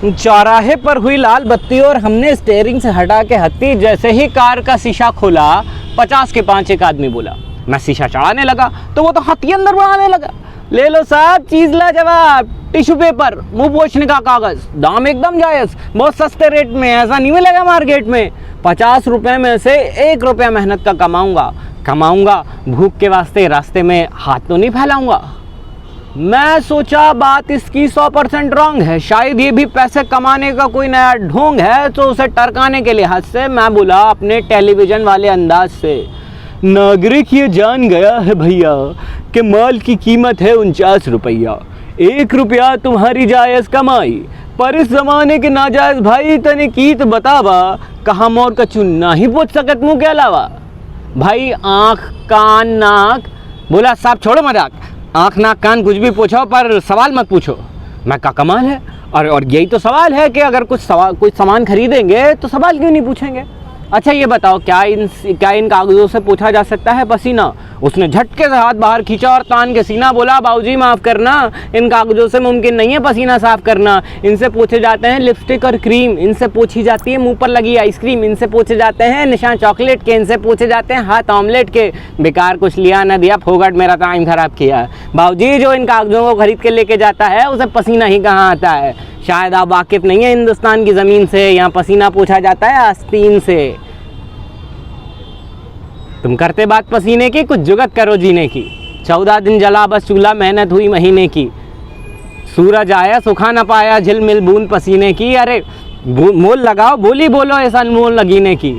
चौराहे पर हुई लाल बत्ती और हमने स्टीयरिंग से हटा के हत्ती। जैसे ही कार का शीशा खोला 50 के 5 एक आदमी बोला। मैं शीशा चढ़ाने लगा तो वो तो हत्ती अंदर बढ़ाने लगा। ले लो साहब, चीज ला जवाब, टिश्यू पेपर, मुंह पोंछने का कागज, दाम एकदम जायज, बहुत सस्ते रेट में, ऐसा नहीं मिलेगा मार्केट में। 50 रुपए में से 1 रुपया मेहनत का कमाऊंगा, भूख के वास्ते रास्ते में हाथ तो नहीं फैलाऊंगा। मैं सोचा बात इसकी 100% रॉन्ग है, शायद ये भी पैसे कमाने का कोई नया ढोंग है। तो उसे टरकाने के लिहाज से मैं बोला अपने टेलीविजन वाले अंदाज से, नागरिक ये जान गया है भैया कि माल की कीमत है 49 रुपया, 1 रुपया तुम्हारी जायज़ कमाई, पर इस जमाने के नाजायज भाई तने कीत बतावा, कहाँ मोर कछु ना ही पूछ सकत मुँह के अलावा। भाई आँख कान नाक, बोला साहब छोड़ो मजाक, आँख नाक कान कुछ भी पूछो पर सवाल मत पूछो। मैं का कमाल है, और यही तो सवाल है कि अगर कुछ सामान खरीदेंगे तो सवाल क्यों नहीं पूछेंगे। अच्छा ये बताओ, क्या इन कागजों से पूछा जा सकता है पसीना? उसने झटके से हाथ बाहर खींचा और तान के सीना, बोला बाबूजी माफ़ करना, इन कागजों से मुमकिन नहीं है पसीना साफ करना। इनसे पूछे जाते हैं लिपस्टिक और क्रीम, इनसे पूछी जाती है मुंह पर लगी आइसक्रीम, इनसे पूछे जाते हैं निशान चॉकलेट के, इनसे पूछे जाते हैं हाथ ऑमलेट के। बेकार कुछ लिया न दिया, फोगट मेरा टाइम खराब किया। बाबूजी जो इन कागजों को खरीद के लेके जाता है उसे पसीना ही कहाँ आता है? शायद आप वाकिफ नहीं है हिंदुस्तान की ज़मीन से, यहाँ पसीना पूछा जाता है आस्तीन से। तुम करते बात पसीने की, कुछ जुगत करो जीने की। 14 दिन जला बस चूल्हा, मेहनत हुई महीने की, सूरज आया सुखा न पाया झिलमिल बूंद पसीने की। अरे मोल लगाओ, बोली बोलो ऐसा अनमोल लगीने की।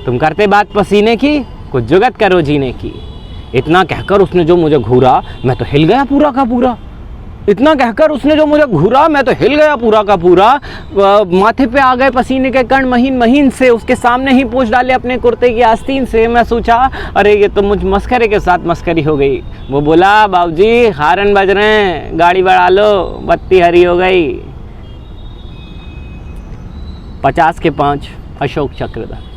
तुम करते बात पसीने की, कुछ जुगत करो जीने की। इतना कहकर उसने जो मुझे घूरा, मैं तो हिल गया पूरा का पूरा। इतना कहकर उसने जो मुझे घूरा, मैं तो हिल गया पूरा का पूरा। माथे पे आ गए पसीने के कण महीन महीन से, उसके सामने ही पोंछ डाले अपने कुर्ते की आस्तीन से। मैं सोचा अरे ये तो मुझ मस्करे के साथ मस्करी हो गई। वो बोला बाबूजी हारन बज रहे हैं, गाड़ी बढ़ा लो, बत्ती हरी हो गई। 50 के 5 अशोक चक्रधर।